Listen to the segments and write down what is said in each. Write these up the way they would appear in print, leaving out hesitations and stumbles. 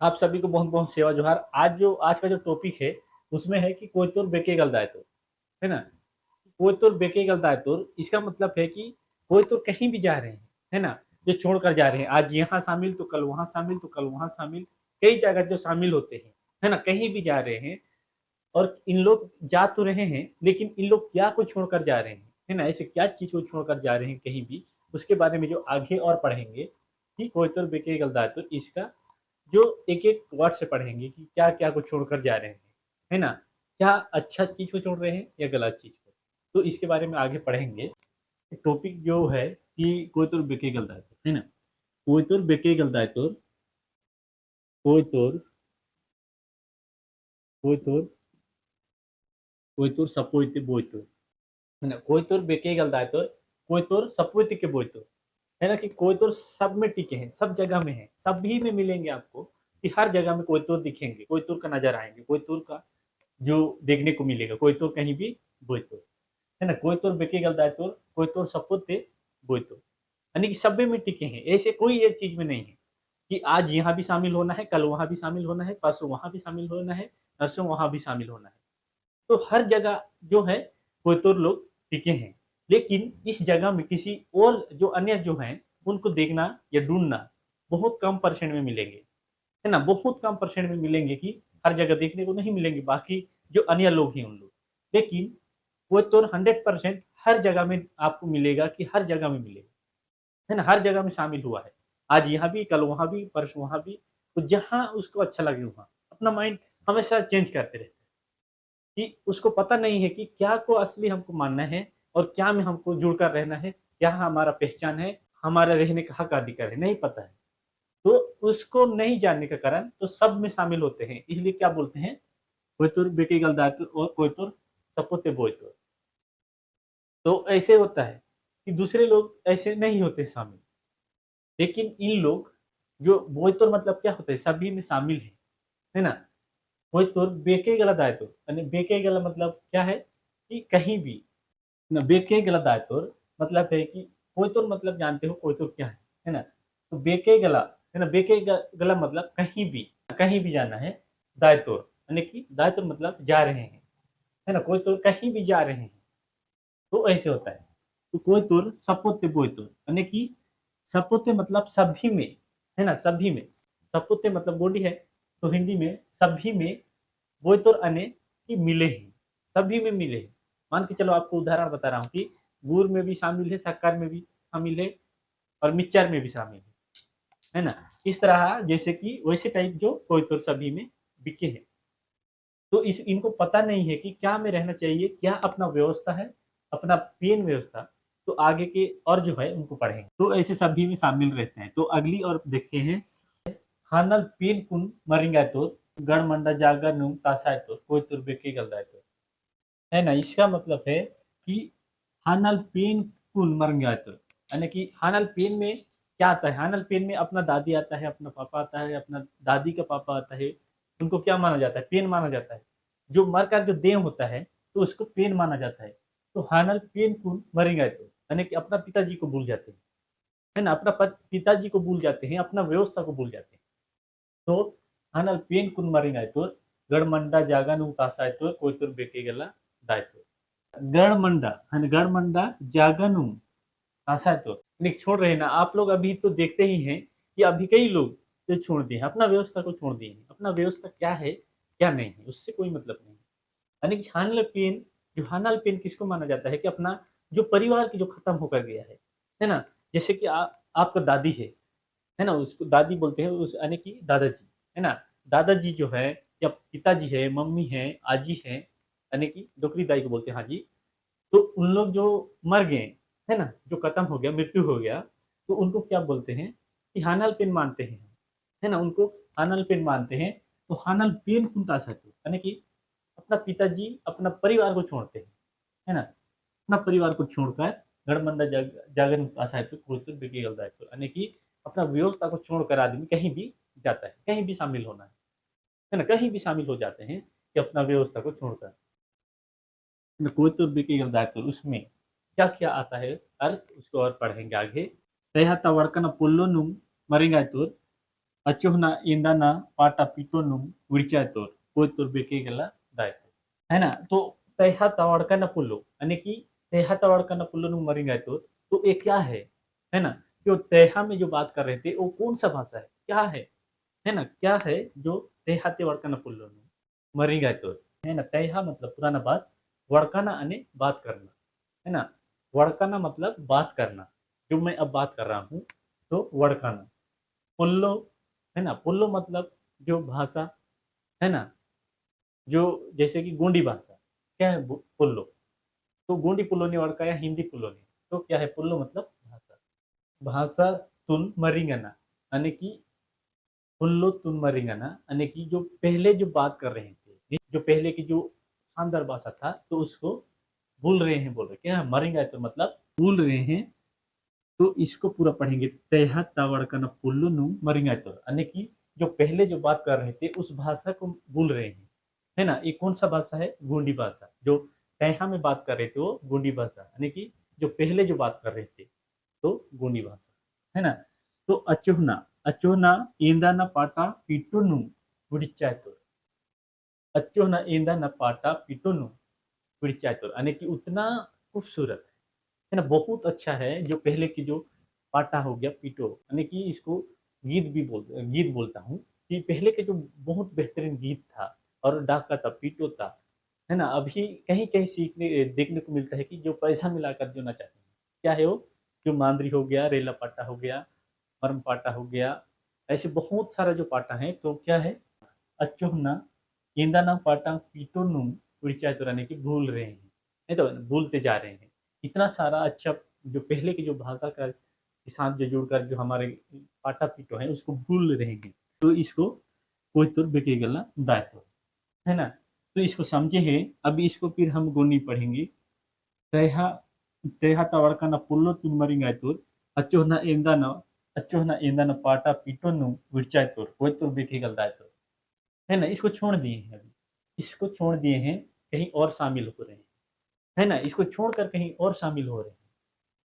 आप सभी को बहुत बहुत सेवा जोहार। आज का जो टॉपिक है उसमें है कि कोई तोर बेके गल दायतो, है ना। कोई तोर बेके गल दायतो, इसका मतलब है कि कोई तो कहीं भी जा रहे हैं, है ना। जो छोड़ कर जा रहे हैं, आज यहाँ शामिल तो कल वहाँ शामिल तो कल वहाँ शामिल, कई जगह जो शामिल होते हैं, है ना, कहीं भी जा रहे हैं। और इन लोग जा तो रहे हैं, लेकिन इन लोग क्या को छोड़कर जा रहे हैं, है ना, ऐसे क्या चीज को छोड़कर जा रहे हैं कहीं भी, उसके बारे में जो आगे और पढ़ेंगे कि कोई तो बेके गल दायतो, इसका जो एक एक वर्ड से पढ़ेंगे कि क्या क्या को छोड़कर जा रहे हैं, है ना। क्या अच्छा चीज को छोड़ रहे हैं या गलत चीज को, तो इसके बारे में आगे पढ़ेंगे। टॉपिक जो है कि कोई तोर बेके गलता है, है ना। कोई तोर बेके गलता है तो कोई तोर कोई तोर कोई तोर सपोइते बोइतो, है ना। कोई तोर बेके गलता है तो कोई तोर सपोइते के बोइतो, है ना। कि कोई तोर सब में टिके हैं, सब जगह में है, सभी में मिलेंगे आपको, कि हर जगह में कोई तोर दिखेंगे, कोई तोर का नजर आएंगे, कोई तोर का जो देखने को मिलेगा, कोई तो कहीं भी बोइतो, है ना। कोई तो बेके गलता तो कोई तो सपोते बोइतो, यानी कि सभ्य में टिके हैं, ऐसे कोई एक चीज में नहीं है कि आज यहाँ भी शामिल होना है, कल वहां भी शामिल होना है, परसों वहां भी शामिल होना है, नरसों वहां भी शामिल होना है। तो हर जगह जो है कोई तो लोग टिके हैं, लेकिन इस जगह में किसी और जो अन्य जो है उनको देखना या ढूंढना बहुत कम परसेंट में मिलेंगे, है ना। बहुत कम परसेंट में मिलेंगे कि हर जगह देखने को नहीं मिलेंगे बाकी जो अन्य लोग हैं उन लोग, लेकिन वो तो 100% हर जगह में आपको मिलेगा, कि हर जगह में मिलेगा, है ना। हर जगह में शामिल हुआ है, आज यहाँ भी कल वहां भी परसों वहां भी, तो जहां उसको अच्छा लगे वहां अपना माइंड हमेशा चेंज करते रहते हैं, कि उसको पता नहीं है कि क्या को असली हमको मानना है और क्या में हमको जुड़कर रहना है, क्या हमारा पहचान है, हमारा रहने का हक अधिकार है, नहीं पता है। तो उसको नहीं जानने का कारण तो सब में शामिल होते हैं, इसलिए क्या बोलते हैं, कोयतुर बेटी गलदातुर और कोयतुर सपोते बोयतुर। तो ऐसे होता है कि दूसरे लोग ऐसे नहीं होते शामिल, लेकिन इन लोग जो बोयतुर मतलब क्या होता है, सभी में शामिल है ना। बोयतुर बेके गलत आए तो, यानी बेके गला मतलब क्या है कि कहीं भी ना। बेके गला दायतुर मतलब है कि कोयतुर मतलब जानते हो कोयतुर क्या है ना। तो बेके गला, है ना, गला मतलब कहीं भी जाना है। दायतुर यानी कि दायतुर मतलब जा रहे हैं, है ना। कोई तो कहीं भी जा रहे हैं, तो ऐसे होता है। तो कोई तुर सपोते बोयतुर, यानी कि सपोते मतलब सभी में, है ना, सभी में। सपोते मतलब बॉडी है, तो हिंदी में सभी में, बोयतुर अने कि मिले हैं, सभी में मिले हैं। मान के चलो आपको उदाहरण बता रहा हूँ कि गुड़ में भी शामिल है, शक्कर में भी शामिल है, और मिक्सचर में भी शामिल है ना। इस तरह जैसे कि वैसे टाइप जो कोई तो सभी में बिके हैं। तो इस इनको पता नहीं है कि क्या में रहना चाहिए, क्या अपना व्यवस्था है, अपना पेन व्यवस्था। तो आगे के और जो है उनको पढ़ेंगे, तो ऐसे सभी में शामिल रहते हैं। तो अगली और देखते हैं, हानल पेन कुन मरिंगा तो गण मंडा जागर नुम तासाय तो कोई तुर बेके गलदाय तो, है ना। इसका मतलब है कि हानल पेन कुन मरिंगा तो, यानी कि हानल पेन में क्या आता है, हानल पेन में अपना दादी आता है, अपना पापा आता है, अपना दादी का पापा आता है। उनको क्या माना जाता है, पेन माना जाता है। जो मर का जो देह होता है तो उसको पेन माना जाता है। तो हानल पेन कुन मरेंगे तो, यानी कि अपना पिताजी को भूल जाते हैं, है ना। अपना पिताजी को भूल जाते हैं, अपना व्यवस्था को भूल जाते हैं। तो हानल पेन कुन मरेंगे तो गड़मंडा जागा नु तासाय तो कोई तो बेके गला दाय तो, गड़मंडा, है ना, गड़मंडा जागा नु तासाय तो, लेकिन छोड़ रहे ना आप लोग, अभी तो देखते ही हैं कि अभी कई लोग जो छोड़ दिए हैं, अपना व्यवस्था को छोड़ दिए हैं। अपना व्यवस्था क्या है क्या नहीं है उससे कोई मतलब नहीं। यानी कि हानल पेन, जो हानल पेन किसको माना जाता है कि अपना जो परिवार की जो खत्म होकर गया है ना। जैसे कि आपका दादी है ना, उसको दादी बोलते हैं, उस यानी कि दादाजी, है ना। दादाजी जो है या पिताजी है, मम्मी है, आजी है, यानी कि डोकरी दाई को बोलते हैं, हाँ जी। तो उन लोग जो मर गए, है ना, जो खत्म हो गया, मृत्यु हो गया, तो उनको क्या बोलते हैं कि हानल पेन मानते हैं, है ना, उनको हानल पेन मानते हैं। तो हानल पेन कुंता साथी, यानी कि अपना पिताजी अपना परिवार को छोड़ते हैं, है ना। अपना परिवार को छोड़कर गड़मंडा जागरण आशा है कोई बिकी गलता है, यानी कि अपना व्यवस्था को छोड़कर आदमी कहीं भी जाता है, कहीं भी शामिल होना है ना, कहीं भी शामिल हो जाते हैं कि अपना व्यवस्था को छोड़कर। कोई तो बिकी गलता है, उसमें क्या क्या आता है अर्थ, उसको और पढ़ेंगे आगे। तयहता वड़कन पुल्लो नुम मरेंगा तो, अचोहना इंदाना पाटा पीटोनु विचारतोर कोयतोर बेकेगला दायतो है ना। तो तैहा तवाड़का न पुल्लो यानी कि तैहा तवाड़का न पुल्लो नु मरिंगायतोर, तो ये क्या है ना। जो तैहा में जो बात कर रहे थे वो कौन सा भाषा है ना, क्या है जो तैहा ते वड़का न पुल्लो मरिंगायतोर, है ना। तैहा मतलब पुराना बात, वड़काना अने बात करना, है ना। वड़काना मतलब बात करना, जो मैं अब बात कर रहा हूँ, तो वड़काना। पुल्लो, है ना, पुल्लो मतलब जो भाषा, है ना, जो जैसे कि गोंडी भाषा, क्या है पुल्लो। तो गोंडी पुल्लो ने वड़काया हिंदी पुल्लो ने, तो क्या है पुल्लो मतलब भाषा। भाषा तुन मरिंगना यानी कि पुल्लो तुन मरिंगना यानी कि जो पहले जो बात कर रहे थे, जो पहले की जो शानदार भाषा था, तो उसको भूल रहे हैं, बोल रहे क्या है मरिंगा, तो मतलब भूल रहे हैं। तो इसको पूरा पढ़ेंगे, तेहा तावड़कन पुल्लुनु मरिंगाइतोर यानी कि जो पहले जो बात कर रहे थे उस भाषा को भूल रहे हैं, है ना। ये कौन सा भाषा है, गोंडी भाषा। जो तेहा में बात कर रहे थे वो गोंडी भाषा यानी कि जो पहले जो बात कर रहे थे, तो गोंडी भाषा, है ना। तो अचोहना, अचोहना इंदाना पाटा पिटुनु गुडिचाइतोर, अचोहना इंदाना पाटा पिटुनु गुडिचाइतोर यानी कि उतना खूबसूरत है ना, बहुत अच्छा है। जो पहले की जो पाटा हो गया पीटो यानी कि इसको गीत बोलता हूँ कि पहले के जो बहुत बेहतरीन गीत था और डाका था पीटो था, है ना। अभी कहीं कहीं सीखने देखने को मिलता है कि जो पैसा मिलाकर जो नचाते हैं, क्या है वो, जो मांदरी हो गया, रेला पाटा हो गया, मरम पाटा हो गया, ऐसे बहुत सारा जो पाटा है, तो क्या है अचोहना इंदाना पाटा पीटो नु उड़ीचा तुराने की भूल रहे हैं, नहीं तो भूलते जा रहे हैं। इतना सारा अच्छा जो पहले की जो भाषा का के साथ जो जुड़कर जो हमारे पाटा पीटो है उसको भूल रहे हैं। तो इसको कोई तुर बेके गला दायित्व, है ना। तो इसको समझे हैं, अभी इसको फिर हम गोनी पढ़ेंगे। तेहा तेहा तवड़कन पुल्लो तुनमरिंगायतुर अचोहना एंदाना, अचोहना एंदाना पाटा पीटोनु विरचायतुर कोयतुर बेखेगल दायतुर, है ना। इसको छोड़ दिए हैं अभी, इसको छोड़ दिए हैं, कहीं और शामिल हो रहे हैं, है ना। इसको छोड़कर कहीं और शामिल हो रहे हैं।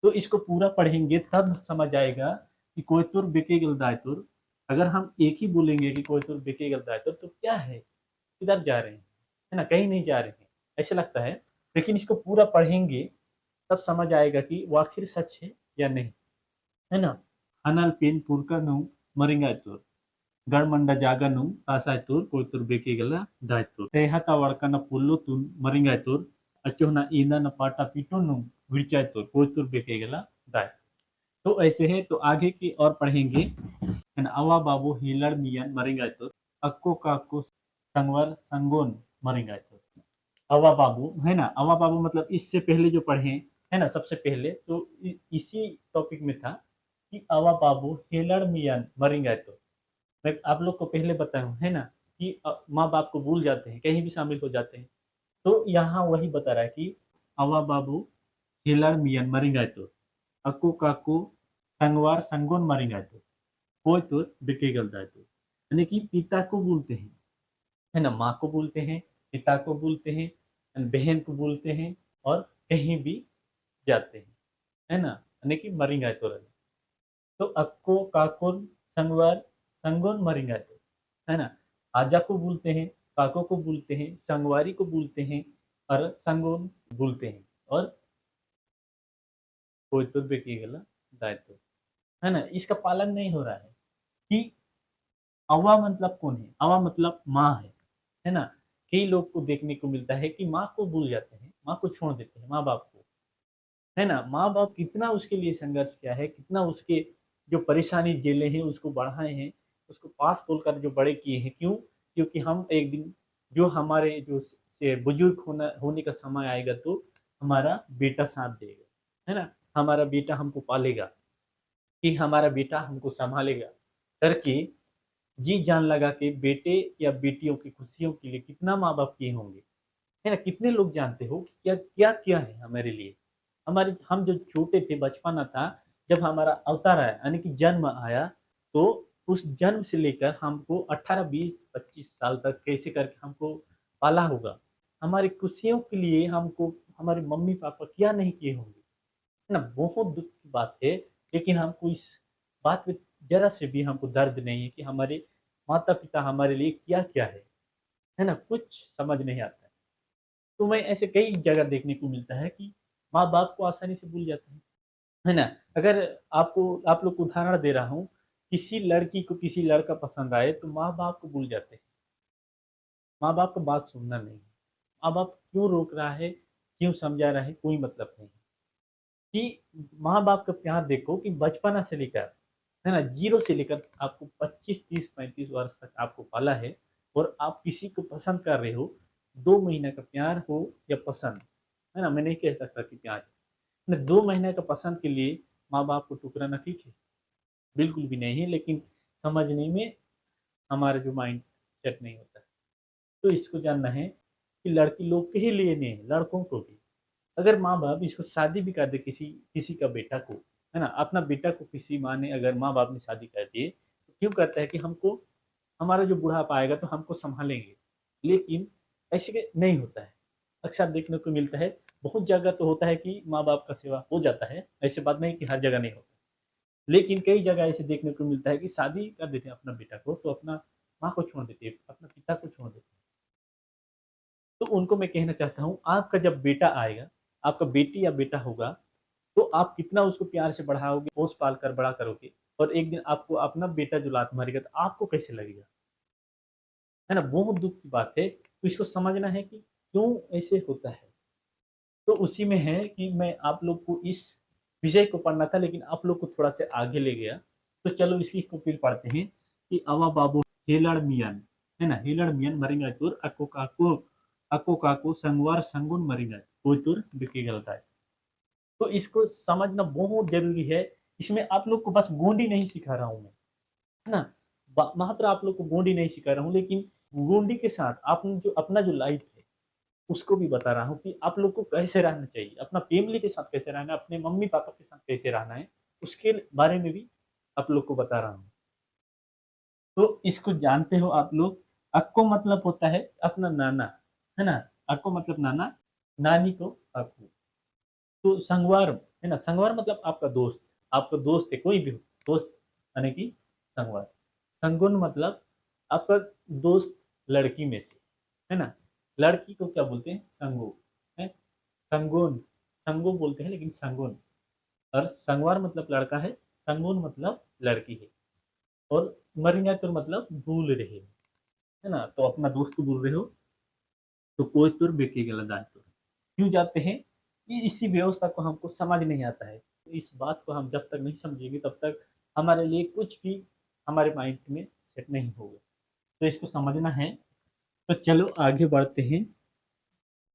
तो इसको पूरा पढ़ेंगे तब समझ आएगा कि कोयतुर बेकेगल दायतुर। अगर हम एक ही बोलेंगे कि कोयतुर बेकेगल दायतुर, तो क्या है, किधर जा रहे हैं, है ना, कहीं नहीं जा रहे हैं, ऐसे लगता है। लेकिन इसको पूरा पढ़ेंगे तब समझ आएगा कि वो आखिर सच है या नहीं, है ना। हनल पेन पुरकनु मरिंगायतुर गड़मंडा जागनु आसायतुर कोयतुर बेकेगला दायतुर तेहता वड़कन पुल्लुतुन मरिंगायतुर अचोहना ईंदन पाटा पीटुनु विरचायतुर कोयतुर बेकेगला दाय। तो ऐसे है, तो आगे की और पढ़ेंगे। अवा बाबू हिलड़ मियन मरिंगायतुर अक्को काको संगवर संगोन मरिंगायतुर। अवा बाबू, है ना, अवा बाबू मतलब इससे पहले जो पढ़े, है ना, सबसे पहले तो इसी टॉपिक में था कि अवा बाबू हेलड़ मियन मरिंगायतुर। मैं आप लोग को पहले बताया हूँ, है ना, कि माँ बाप को भूल जाते हैं, कहीं भी शामिल हो जाते हैं। तो यहाँ वही बता रहा है कि अवा बाबू हिलर मियन मरिंगायतुर अक्को काको संगवार संगोन मरिंगायतुर कोई तो बिकेगल दायतुर यानी कि पिता को भूलते हैं, है ना, माँ को भूलते हैं, पिता को भूलते हैं, बहन को भूलते हैं, और कहीं भी जाते हैं, है ना, यानी कि मरिंगायतुर। तो अक्को काकुन संगवार संगोन मरिंगायतुर, है ना। आजा को भूलते हैं, काको को भूलते हैं, संगवारी को भूलते हैं, और संगोन भूलते हैं, और कोयतुर की गला दायित्व, है ना। इसका पालन नहीं हो रहा है कि अवा मतलब कौन है, अवा मतलब माँ है ना। कई लोग को देखने को मिलता है कि माँ को भूल जाते हैं, माँ को छोड़ देते हैं, माँ बाप को, है ना। माँ बाप कितना उसके लिए संघर्ष किया है, कितना उसके जो परेशानी झेले हैं उसको बढ़ाए हैं, उसको पास बोलकर जो बड़े किए हैं। क्यों, क्योंकि हम एक दिन जो हमारे जो से बुजुर्ग होने का समय आएगा, तो हमारा बेटा साथ देगा, है ना, हमारा बेटा हमको पालेगा, कि हमारा बेटा हमको संभालेगा करके जी जान लगा के बेटे या बेटियों की खुशियों के लिए कितना माँ बाप किए होंगे, है ना। कितने लोग जानते हो कि क्या क्या किया है हमारे लिए। हमारे हम जो छोटे थे, बचपना था, जब हमारा अवतार आया यानी कि जन्म आया, तो उस जन्म से लेकर हमको 18 20 25 साल तक कैसे करके हमको पाला होगा। हमारी खुशियों के लिए हमको हमारे मम्मी पापा क्या नहीं किए होंगे, है ना। बहुत दुख की बात है, लेकिन हमको इस बात पे ज़रा से भी हमको दर्द नहीं है कि हमारे माता-पिता हमारे लिए क्या-क्या है ना? कुछ समझ नहीं आता है। तो मैं ऐसे कई जगह देखने को मिलता है कि माँ-बाप को आसानी से भूल जाते हैं, है ना? अगर आप लोग को उदाहरण दे रहा हूँ, किसी लड़की को किसी लड़का पसंद आए तो माँ-बाप को भूल जाते हैं। माँ-बाप का बात सुनना नहीं है। माँ-बाप क्यों रोक रहा है, क्यों समझा रहा है, कोई मतलब नहीं। कि माँ-बाप का प्यार देखो कि बचपना से लेकर, है ना? 0 से लेकर आपको 25, 30, 35 वर्ष तक आपको पाला है और आप किसी को पसंद कर रहे हो, 2 महीने का प्यार हो या पसंद, है ना? मैं नहीं कह सकता कि प्यार है ना? 2 महीने का पसंद के लिए माँ-बाप को ठुकराना ठीक है? बिल्कुल भी नहीं है, लेकिन समझने में हमारा जो माइंड सेट नहीं होता है। तो इसको जानना है कि लड़की लोग के ही लिए नहीं है, लड़कों को भी। अगर माँ-बाप इसको शादी भी कर दे किसी किसी का बेटा को, है ना? अपना बेटा को किसी माँ ने अगर माँ-बाप ने शादी कर दिए, तो क्यों करता है कि हमको हमारा जो बुढ़ापा आएगा तो हमको सँभालेंगे। लेकिन ऐसे के नहीं होता है। अक्सर देखने को मिलता है, बहुत जगह तो होता है कि माँ-बाप का सेवा हो जाता है, ऐसी बात नहीं कि हर जगह नहीं होता। लेकिन कई जगह ऐसे देखने को मिलता है कि शादी कर देते हैं अपना बेटा को, तो अपना माँ को छोड़ देते हैं, अपना पिता को छोड़ देते हैं। तो उनको मैं कहना चाहता हूँ, आपका जब बेटा आएगा, आपका बेटी या बेटा होगा, तो आप कितना उसको प्यार से बढ़ाओगे, पोस-पाल कर बड़ा करोगे और एक दिन आपको अपना बेटा जो लात मारेगा, तो आपको कैसे लगेगा? है ना? बहुत दुःख की बात है। तो इसको समझना है कि क्यों ऐसे होता है। तो उसी में है कि मैं आप लोग को इस विषय को पढ़ना था, लेकिन आप लोग को थोड़ा से आगे ले गया। तो चलो इसी को फिर पढ़ते हैं कि अवा बाबू हेलड़ मियन, है ना? हेलड़ मियन मरिंगातुर अको काको संगवार संगुन मरिंगात कोइतुर बिकिगलताय। तो इसको समझना बहुत ज़रूरी है। इसमें आप लोग को बस गोंडी नहीं सिखा रहा हूँ मैं, है ना? मात्र आप लोग को गोंडी नहीं सिखा रहा हूँ, लेकिन गोंडी के साथ आप जो अपना जो लाइफ़ है, उसको भी बता रहा हूँ कि आप लोग को कैसे रहना चाहिए, अपना फैमिली के साथ कैसे रहना है, अपने मम्मी-पापा के साथ कैसे रहना है, उसके बारे में भी आप लोग को बता रहा हूँ। तो इसको जानते हो आप लोग, अक्को मतलब होता है अपना नाना, है ना? अक्को मतलब नाना, नानी को अक्को। तो संगवार, है ना? संगवार मतलब आपका दोस्त है कोई भी हो, दोस्त यानी कि संगवार। संगुन मतलब आपका दोस्त लड़की में से, है ना? लड़की को क्या बोलते हैं? संगो, हैं? संगुन, संगो बोलते हैं लेकिन संगुन। और संगवार मतलब लड़का है, संगुन मतलब लड़की है और मरिंगातुर मतलब भूल रहे हो, है ना? तो अपना दोस्त को भूल रहे हो, तो कोयतुर बेकेगलदातुर। क्यों जाते हैं? ये इसी व्यवस्था को हमको समझ नहीं आता है। तो इस बात को हम जब तक नहीं समझेंगे तब तक हमारे लिए कुछ भी हमारे माइंड में सेट नहीं होगा। तो इसको समझना है। तो चलो आगे बढ़ते हैं।